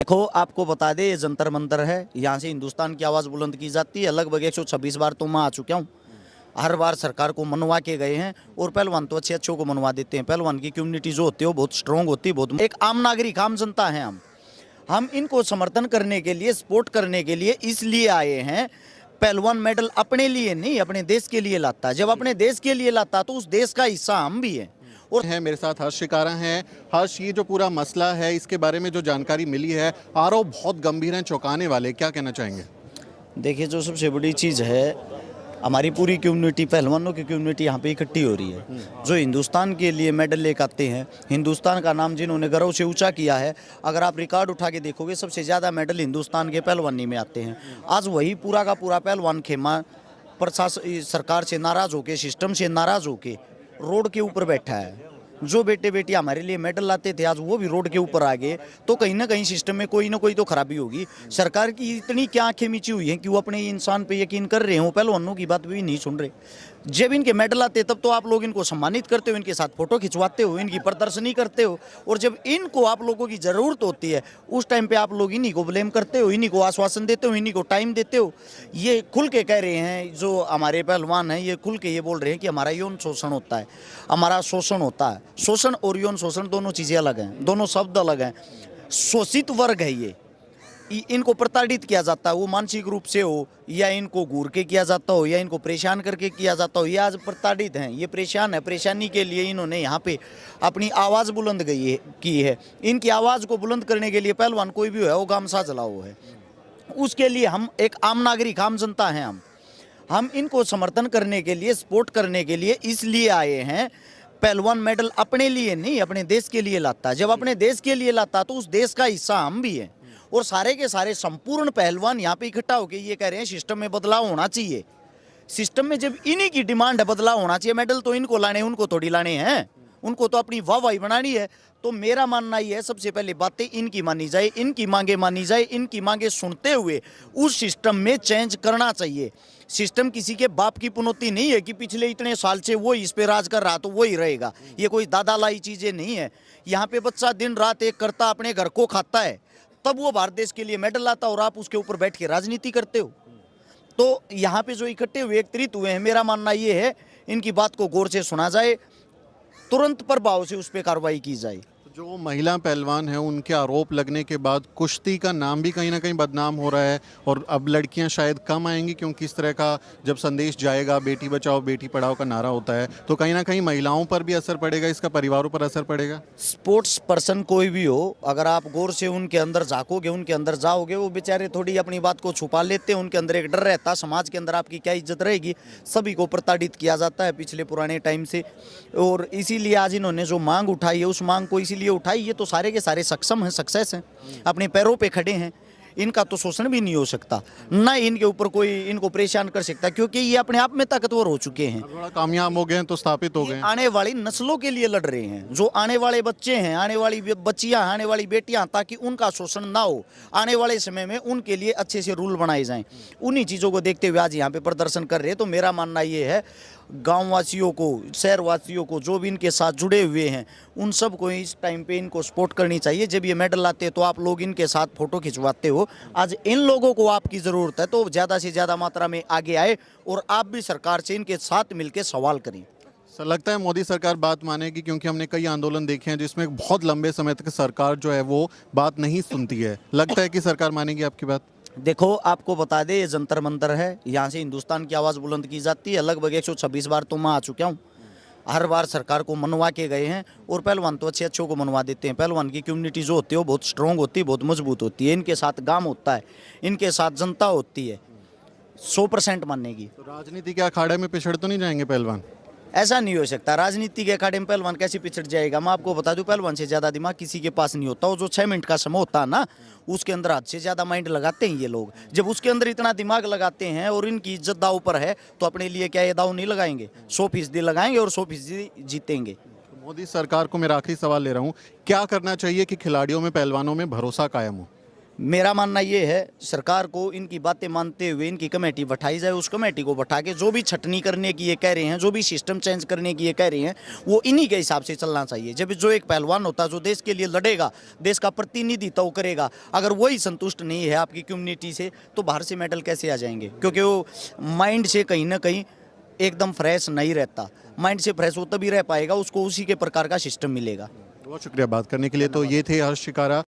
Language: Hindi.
देखो आपको बता दे, ये जंतर मंतर है, यहाँ से हिंदुस्तान की आवाज़ बुलंद की जाती है। लगभग 126 बार तो मैं आ चुका हूँ। हर बार सरकार को मनवा के गए हैं और पहलवान तो अच्छे अच्छों को मनवा देते हैं। पहलवान की कम्युनिटी जो होती है वो बहुत स्ट्रांग होती है, बहुत एक आम नागरिक, आम जनता है। हम इनको समर्थन करने के लिए, सपोर्ट करने के लिए इसलिए आए हैं। पहलवान मेडल अपने लिए नहीं, अपने देश के लिए लाता है। जब अपने देश के लिए लाता तो उस देश का हिस्सा हम भी हैं। और है मेरे साथ हर्ष शिकारा हैं। हर्ष, ये जो पूरा मसला है इसके बारे में जो जानकारी मिली है, आरोप बहुत गंभीर हैं, चौंकाने वाले, क्या कहना चाहेंगे? देखिए, जो सबसे बड़ी चीज़ है, हमारी पूरी कम्युनिटी, पहलवानों की कम्युनिटी यहाँ पे इकट्ठी हो रही है, जो हिंदुस्तान के लिए मेडल लेकर आते हैं। हिंदुस्तान का नाम जिन्होंने गर्व से ऊंचा किया है, अगर आप रिकॉर्ड उठा के देखोगे, सबसे ज़्यादा मेडल हिंदुस्तान के पहलवानी में आते हैं। आज वही पूरा का पूरा पहलवान खेमा प्रशासन, सरकार से नाराज़ होके, सिस्टम से नाराज़ होके रोड के ऊपर बैठा है। जो बेटे बेटियां हमारे लिए मेडल लाते थे, आज वो भी रोड के ऊपर आ गए। तो कहीं ना कहीं सिस्टम में कोई ना कोई तो खराबी होगी। सरकार की इतनी क्या आंखें मीची हुई हैं कि वो अपने इंसान पे यकीन कर रहे हो, पहलवानों की बात भी नहीं सुन रहे। जब इनके मेडल आते तब तो आप लोग इनको सम्मानित करते हो, इनके साथ फोटो खिंचवाते हो, इनकी प्रदर्शनी करते हो। और जब इनको आप लोगों की ज़रूरत होती है, उस टाइम पे आप लोग इन्हीं को ब्लेम करते हो, इन्हीं को आश्वासन देते हो, इन्हीं को टाइम देते हो। ये खुल के कह रहे हैं, जो हमारे पहलवान हैं, ये खुल के ये बोल रहे हैं कि हमारा यौन शोषण होता है, हमारा शोषण होता है। शोषण और यौन शोषण दोनों चीज़ें अलग हैं, दोनों शब्द अलग हैं। शोषित वर्ग है ये, इनको प्रताड़ित किया जाता है, वो मानसिक रूप से हो, या इनको घूर के किया जाता हो, या इनको परेशान करके किया जाता हो। ये आज प्रताड़ित हैं, ये परेशान है। परेशानी के लिए इन्होंने यहाँ पे अपनी आवाज़ बुलंद की है। इनकी आवाज़ को बुलंद करने के लिए पहलवान कोई भी है, वो गामसा जलाओ है, उसके लिए हम एक आम नागरिक, आम जनता हैं। हम इनको समर्थन करने के लिए, सपोर्ट करने के लिए इसलिए आए हैं। पहलवान मेडल अपने लिए नहीं, अपने देश के लिए लाता है। जब अपने देश के लिए लाता तो उस देश का हिस्सा हम भी हैं। और सारे के सारे संपूर्ण पहलवान यहाँ पे इकट्ठा होकर ये कह रहे हैं सिस्टम में बदलाव होना चाहिए। सिस्टम में जब इन्हीं की डिमांड है, बदलाव होना चाहिए। मेडल तो इनको लाने, उनको थोड़ी लाने हैं, उनको तो अपनी वाहवाही बनानी है। तो मेरा मानना ये है, सबसे पहले बातें इनकी मानी जाए, इनकी मांगे मानी जाए। इनकी मांगे सुनते हुए उस सिस्टम में चेंज करना चाहिए। सिस्टम किसी के बाप की पुनौती नहीं है कि पिछले इतने साल से वो इस पे राज कर रहा तो वो ही रहेगा। ये कोई दादा लाई चीज़ें नहीं है। यहाँ पे बच्चा दिन रात एक करता, अपने घर को खाता है, तब वो भारत देश के लिए मेडल लाता और आप उसके ऊपर बैठ के राजनीति करते हो। तो यहाँ पे जो इकट्ठे हुए, एकत्रित हुए हैं, मेरा मानना ये है इनकी बात को गौर से सुना जाए, तुरंत प्रभाव से उस पर कार्रवाई की जाए। जो महिला पहलवान हैं उनके आरोप लगने के बाद कुश्ती का नाम भी कहीं ना कहीं बदनाम हो रहा है, और अब लड़कियां शायद कम आएंगी, क्योंकि इस तरह का जब संदेश जाएगा, बेटी बचाओ बेटी पढ़ाओ का नारा होता है, तो कहीं ना कहीं महिलाओं पर भी असर पड़ेगा, इसका परिवारों पर असर पड़ेगा। स्पोर्ट्स पर्सन कोई भी हो, अगर आप गौर से उनके अंदर झाँकोगे, उनके अंदर जाओगे, वो बेचारे थोड़ी अपनी बात को छुपा लेते हैं। उनके अंदर एक डर रहता, समाज के अंदर आपकी क्या इज्जत रहेगी। सभी को प्रताड़ित किया जाता है पिछले पुराने टाइम से, और इसीलिए आज इन्होंने जो मांग उठाई है, उस मांग को इसीलिए उठाई। ये तो सारे के सारे सक्षम हैं, सक्सेस हैं, अपने पैरों पे खड़े हैं। इनका तो शोषण भी नहीं हो सकता, ना इनके ऊपर कोई इनको परेशान कर सकता, क्योंकि ये अपने आप में ताकतवर हो चुके हैं। थोड़ा कामयाब हो गए हैं तो स्थापित हो गए। आने वाली नस्लों के लिए लड़ रहे हैं, जो आने वाले बच्चे हैं, आने वाली बच्चियां, आने वाली बेटियां, ताकि उनका शोषण ना हो। आने वाले समय में उनके लिए अच्छे से रूल बनाए जाएं। उन्हीं चीज़ों को देखते हुए आज यहाँ पे प्रदर्शन कर रहे हैं। तो मेरा मानना ये है, गाँव वासियों को, शहर वासियों को, जो भी इनके साथ जुड़े हुए हैं, उन सब को इस टाइम पे इनको सपोर्ट करनी चाहिए। जब ये मेडल लाते हैं तो आप लोग इनके साथ फोटो खिंचवाते हो। आज इन लोगों को आपकी ज़रूरत है, तो ज़्यादा से ज़्यादा मात्रा में आगे आए और आप भी सरकार से इनके साथ मिलकर सवाल करें। सर, लगता है मोदी सरकार बात मानेगी? क्योंकि हमने कई आंदोलन देखे हैं जिसमें बहुत लंबे समय तक सरकार जो है वो बात नहीं सुनती है। लगता है कि सरकार मानेगी आपकी बात? देखो आपको बता दे, ये जंतर मंतर है, यहाँ से हिंदुस्तान की आवाज़ बुलंद की जाती है। लगभग 126 बार तो मैं आ चुका हूँ। हर बार सरकार को मनवा के गए हैं और पहलवान तो अच्छे अच्छों को मनवा देते हैं। पहलवान की कम्युनिटी जो होती है वो बहुत स्ट्रांग होती है, बहुत मजबूत होती है। इनके साथ गांव होता है, इनके साथ जनता होती है, 100% मानेगी। तो राजनीति के अखाड़े में पिछड़ तो नहीं जाएंगे पहलवान? ऐसा नहीं हो सकता। राजनीति के अखाड़े में पहलवान कैसे पिछड़ जाएगा? मैं आपको बता दूं, पहलवान से ज़्यादा दिमाग किसी के पास नहीं होता। वो जो 6 मिनट का समय होता है ना, उसके अंदर हद से ज़्यादा माइंड लगाते हैं ये लोग। जब उसके अंदर इतना दिमाग लगाते हैं और इनकी इज्जत दाव पर है, तो अपने लिए क्या ये दाव नहीं लगाएंगे? 100% लगाएंगे और 100% जीतेंगे। मोदी सरकार को मेरा आखिरी सवाल ले रहा हूँ, क्या करना चाहिए कि खिलाड़ियों में, पहलवानों में भरोसा कायम हो? मेरा मानना ये है सरकार को इनकी बातें मानते हुए इनकी कमेटी बैठाई जाए, उस कमेटी को बैठा के जो भी छटनी करने की ये कह रहे हैं, जो भी सिस्टम चेंज करने की ये कह रहे हैं, वो इन्हीं के हिसाब से चलना चाहिए। जब जो एक पहलवान होता है जो देश के लिए लड़ेगा, देश का प्रतिनिधित्व करेगा, अगर वही संतुष्ट नहीं है आपकी कम्युनिटी से, तो बाहर से मेडल कैसे आ जाएंगे? क्योंकि वो माइंड से कहीं ना कहीं एकदम फ्रेश नहीं रहता। माइंड से फ्रेश वो तभी रह पाएगा, उसको उसी के प्रकार का सिस्टम मिलेगा। बहुत शुक्रिया बात करने के लिए। तो ये थे हर्ष शिकारा।